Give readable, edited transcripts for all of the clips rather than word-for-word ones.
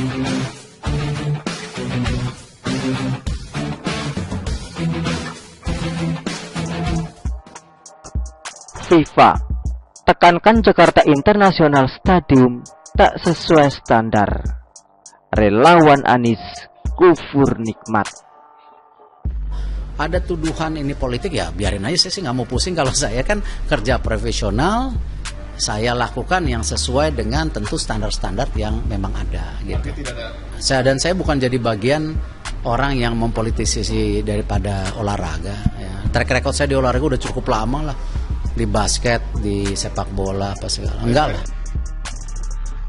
FIFA tekankan Jakarta International Stadium tak sesuai standar. Relawan Anies kufur nikmat. Ada tuduhan ini politik, ya biarin aja, saya sih nggak mau pusing. Kalau saya kan kerja profesional, saya lakukan yang sesuai dengan tentu standar-standar yang memang ada gitu. Saya bukan jadi bagian orang yang mempolitisasi daripada olahraga ya. Track record saya di olahraga udah cukup lama lah, di basket, di sepak bola, apa segala. Enggak lah.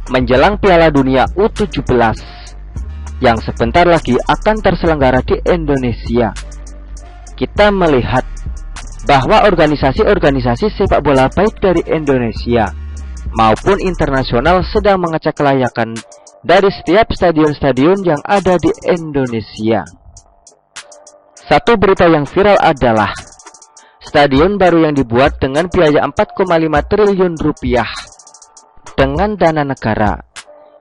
Menjelang Piala Dunia U17 yang sebentar lagi akan terselenggara di Indonesia, kita melihat bahwa organisasi-organisasi sepak bola baik dari Indonesia maupun internasional sedang mengecek kelayakan dari setiap stadion-stadion yang ada di Indonesia. Satu berita yang viral adalah stadion baru yang dibuat dengan biaya 4,5 triliun rupiah dengan dana negara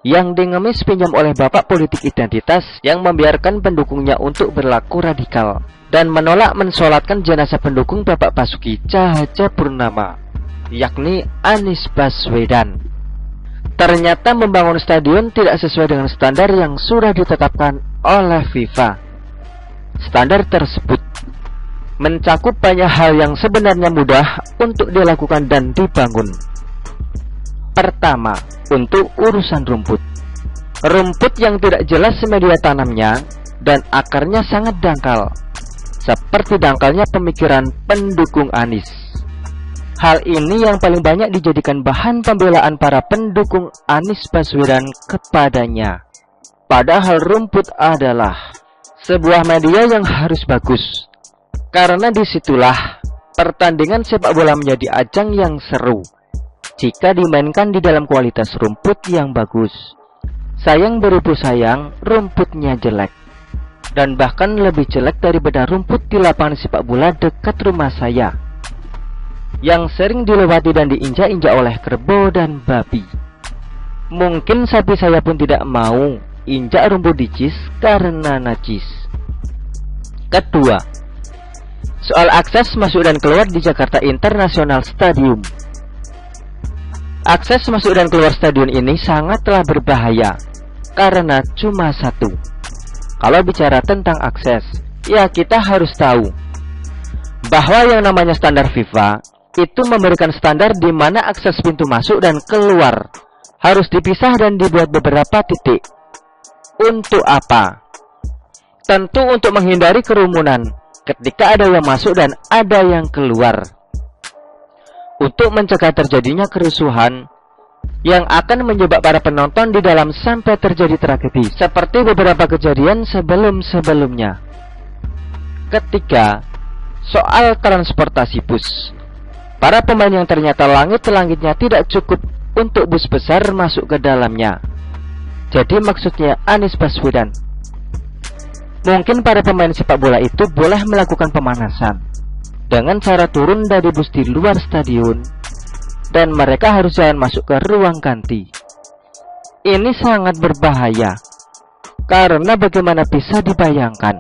yang dingemis pinjam oleh bapak politik identitas yang membiarkan pendukungnya untuk berlaku radikal dan menolak mensolatkan jenazah pendukung Bapak Basuki Cahayapurnama, yakni Anies Baswedan. Ternyata membangun stadion tidak sesuai dengan standar yang sudah ditetapkan oleh FIFA. Standar tersebut mencakup banyak hal yang sebenarnya mudah untuk dilakukan dan dibangun. Pertama, untuk urusan rumput. Rumput yang tidak jelas media tanamnya dan akarnya sangat dangkal, seperti dangkalnya pemikiran pendukung Anies. Hal ini yang paling banyak dijadikan bahan pembelaan para pendukung Anies Baswedan kepadanya. Padahal rumput adalah sebuah media yang harus bagus, karena disitulah pertandingan sepak bola menjadi ajang yang seru jika dimainkan di dalam kualitas rumput yang bagus. Sayang beribu sayang, rumputnya jelek, dan bahkan lebih jelek daripada rumput di lapangan sepak bola dekat rumah saya yang sering dilewati dan diinjak-injak oleh kerbau dan babi. Mungkin sapi saya pun tidak mau injak rumput dicis karena najis. Kedua, soal akses masuk dan keluar di Jakarta International Stadium. Akses masuk dan keluar stadion ini sangatlah berbahaya karena cuma satu. Kalau bicara tentang akses, ya kita harus tahu bahwa yang namanya standar FIFA itu memberikan standar di mana akses pintu masuk dan keluar harus dipisah dan dibuat beberapa titik. Untuk apa? Tentu untuk menghindari kerumunan ketika ada yang masuk dan ada yang keluar, untuk mencegah terjadinya kerusuhan yang akan menjebak para penonton di dalam sampai terjadi tragedi seperti beberapa kejadian sebelum-sebelumnya. Ketiga, soal transportasi bus. Para pemain yang ternyata langit-langitnya tidak cukup untuk bus besar masuk ke dalamnya. Jadi maksudnya Anies Baswedan, mungkin para pemain sepak bola itu boleh melakukan pemanasan dengan cara turun dari bus di luar stadion, dan mereka harus jalan masuk ke ruang ganti. Ini sangat berbahaya, karena bagaimana bisa dibayangkan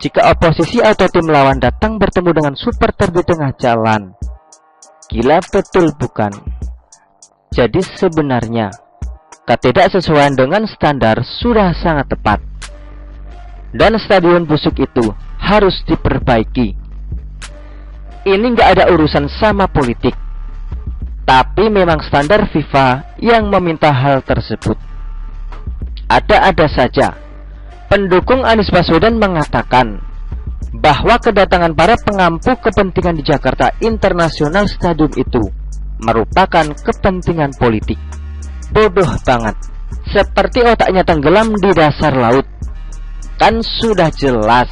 jika oposisi atau tim lawan datang bertemu dengan supporter di tengah jalan. Gila betul bukan? Jadi sebenarnya ketidaksesuaian dengan standar sudah sangat tepat, dan stadion busuk itu harus diperbaiki. Ini nggak ada urusan sama politik, tapi memang standar FIFA yang meminta hal tersebut. Ada-ada saja pendukung Anies Baswedan mengatakan bahwa kedatangan para pengampu kepentingan di Jakarta International Stadium itu merupakan kepentingan politik. Bodoh banget, seperti otaknya tenggelam di dasar laut. Kan sudah jelas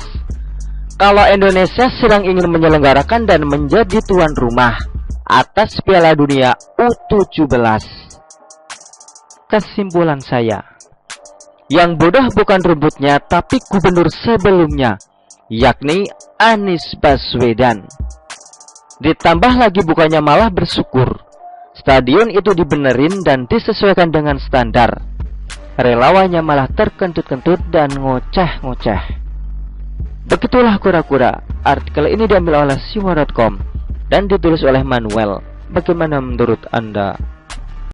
kalau Indonesia sedang ingin menyelenggarakan dan menjadi tuan rumah atas Piala Dunia U17. Kesimpulan saya, yang bodoh bukan rumputnya tapi gubernur sebelumnya, yakni Anies Baswedan. Ditambah lagi bukannya malah bersyukur stadion itu dibenerin dan disesuaikan dengan standar. relawannya malah terkentut-kentut dan ngoceh-ngoceh. Begitulah kura-kura. Artikel ini diambil oleh Simo.com dan ditulis oleh Manuel. Bagaimana menurut Anda?